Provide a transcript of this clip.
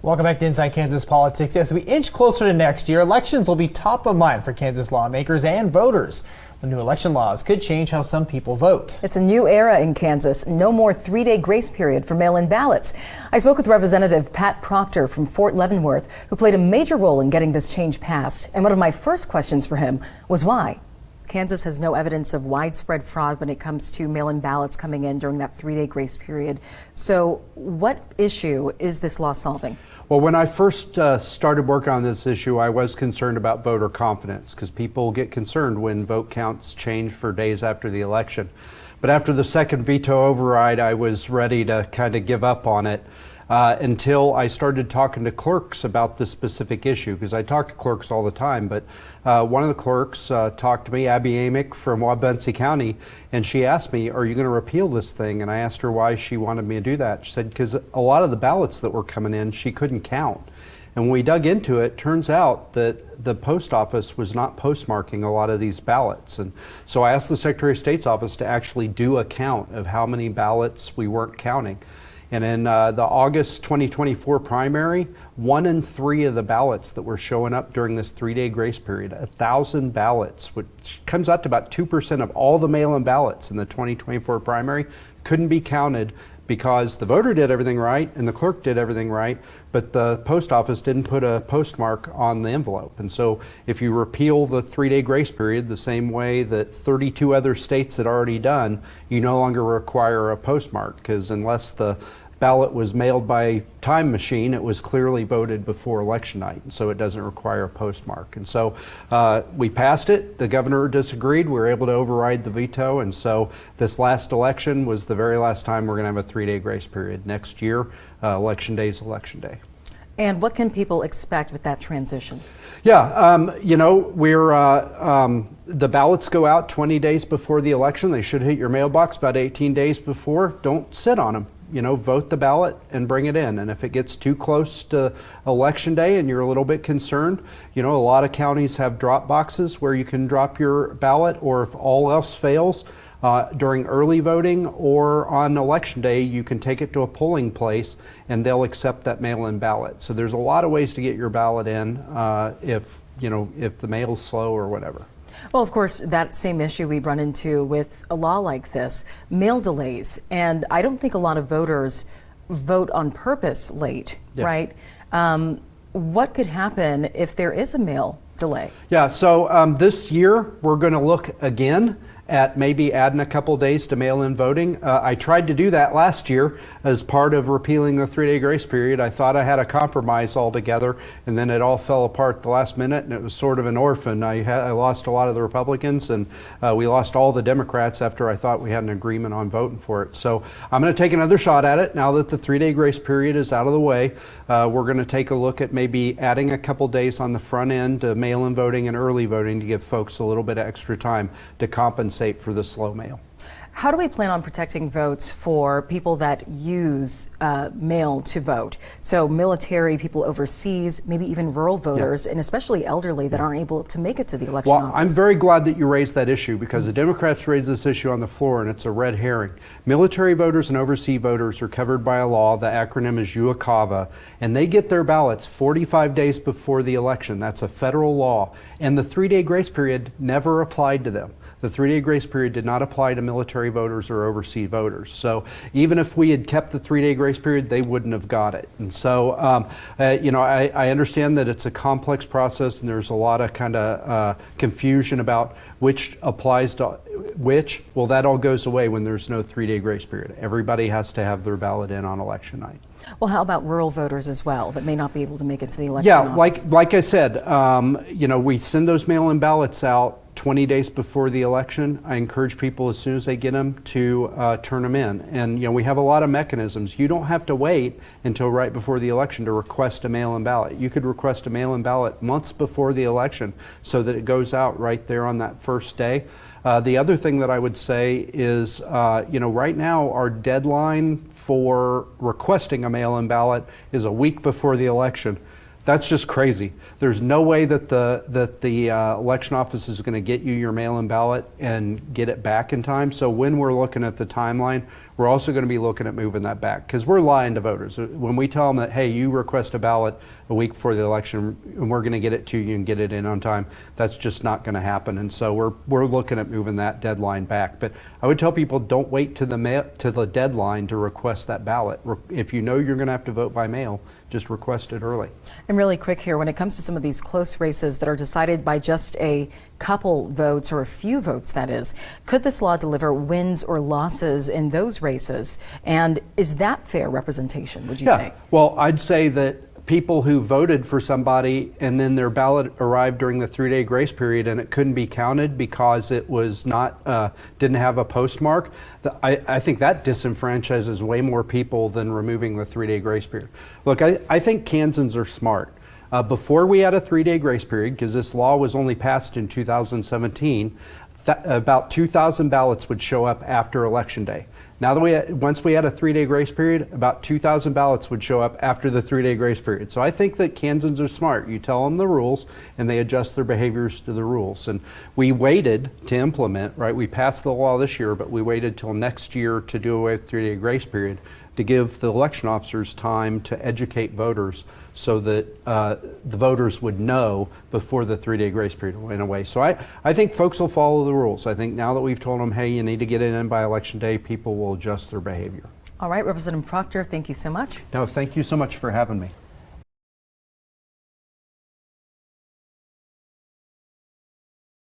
Welcome back to Inside Kansas Politics. As we inch closer to next year, elections will be top of mind for Kansas lawmakers and voters. The new election laws could change how some people vote. It's a new era in Kansas. No more three-day grace period for mail-in ballots. I spoke with Representative Pat Proctor from Fort Leavenworth, who played a major role in getting this change passed. And one of my first questions for him was why. Kansas has no evidence of widespread fraud when it comes to mail-in ballots coming in during that three-day grace period. So what issue is this law solving? Well, when I first started working on this issue, I was concerned about voter confidence because people get concerned when vote counts change for days after the election. But after the second veto override, I was ready to kind of give up on it until I started talking to clerks about this specific issue, because I talk to clerks all the time. But one of the clerks talked to me, Abby Amick from Wabunsee County, and she asked me, are you going to repeal this thing? And I asked her why she wanted me to do that. She said, because a lot of the ballots that were coming in, she couldn't count. And when we dug into it, turns out that the post office was not postmarking a lot of these ballots. And so I asked the Secretary of State's office to actually do a count of how many ballots we weren't counting. And in the August 2024 primary, 1 in 3 of the ballots that were showing up during this three-day grace period, 1,000 ballots, which comes out to about 2% of all the mail-in ballots in the 2024 primary, couldn't be counted because the voter did everything right and the clerk did everything right, but the post office didn't put a postmark on the envelope. And so if you repeal the three-day grace period the same way that 32 other states had already done, you no longer require a postmark, because unless the ballot was mailed by time machine, it was clearly voted before election night, and so it doesn't require a postmark. And so we passed it. The governor disagreed. We were able to override the veto, and so this last election was the very last time we're going to have a three-day grace period. Next year, election day is election day. And what can people expect with that transition? Yeah, you know, the ballots go out 20 days before the election. They should hit your mailbox about 18 days before. Don't sit on them. You know, vote the ballot and bring it in. And if it gets too close to election day and you're a little bit concerned, you know, a lot of counties have drop boxes where you can drop your ballot, or if all else fails, during early voting or on election day, you can take it to a polling place and they'll accept that mail-in ballot. So there's a lot of ways to get your ballot in if the mail's slow or whatever. Well, of course, that same issue we run into with a law like this, mail delays. And I don't think a lot of voters vote on purpose late, yeah. Right? What could happen if there is a mail delay? Yeah, so this year we're going to look again at maybe adding a couple days to mail-in voting. I tried to do that last year as part of repealing the three-day grace period. I thought I had a compromise altogether, and then it all fell apart at the last minute, and it was sort of an orphan. I lost a lot of the Republicans, and we lost all the Democrats after I thought we had an agreement on voting for it. So I'm going to take another shot at it now that the three-day grace period is out of the way. We're going to take a look at maybe adding a couple days on the front end to mail-in voting and early voting to give folks a little bit of extra time to compensate for the slow mail. How do we plan on protecting votes for people that use mail to vote? So military, people overseas, maybe even rural voters, and especially elderly that aren't able to make it to the election office. I'm very glad that you raised that issue, because the Democrats raised this issue on the floor and it's a red herring. Military voters and overseas voters are covered by a law. The acronym is UACAVA, and they get their ballots 45 days before the election. That's a federal law, and the three-day grace period never applied to them. The three-day grace period did not apply to military voters or overseas voters. So even if we had kept the three-day grace period, they wouldn't have got it. And so, you know, I understand that it's a complex process and there's a lot of kind of confusion about which applies to which. Well, that all goes away when there's no three-day grace period. Everybody has to have their ballot in on election night. Well, how about rural voters as well that may not be able to make it to the election office? Yeah, like I said, you know, we send those mail-in ballots out 20 days before the election. I encourage people as soon as they get them to turn them in. And you know, we have a lot of mechanisms. You don't have to wait until right before the election to request a mail-in ballot. You could request a mail-in ballot months before the election so that it goes out right there on that first day. The other thing that I would say is, you know, right now our deadline for requesting a mail-in ballot is a week before the election. That's just crazy. There's no way that the election office is going to get you your mail-in ballot and get it back in time. So when we're looking at the timeline, we're also going to be looking at moving that back, because we're lying to voters. When we tell them that, hey, you request a ballot a week before the election and we're going to get it to you and get it in on time, that's just not going to happen. And so we're looking at moving that deadline back. But I would tell people, don't wait to the deadline to request that ballot. If you know you're going to have to vote by mail, just request it early. And really quick here, when it comes to some of these close races that are decided by just a couple votes, or a few votes that is, could this law deliver wins or losses in those races? And is that fair representation, would you say? Well, I'd say that people who voted for somebody and then their ballot arrived during the 3-day grace period and it couldn't be counted because it was not didn't have a postmark, I think that disenfranchises way more people than removing the 3-day grace period. Look, I think Kansans are smart. Before we had a 3-day grace period, because this law was only passed in 2017, about 2,000 ballots would show up after Election Day. Now that once we had a 3-day grace period, about 2,000 ballots would show up after the 3-day grace period. So I think that Kansans are smart. You tell them the rules and they adjust their behaviors to the rules. And we waited to implement, right? We passed the law this year, but we waited till next year to do away with the 3-day grace period to give the election officers time to educate voters so that the voters would know before the 3-day grace period went away. So I think folks will follow the rules. I think now that we've told them, hey, you need to get it in by Election Day, people will adjust their behavior. All right, Representative Proctor, thank you so much. No, thank you so much for having me.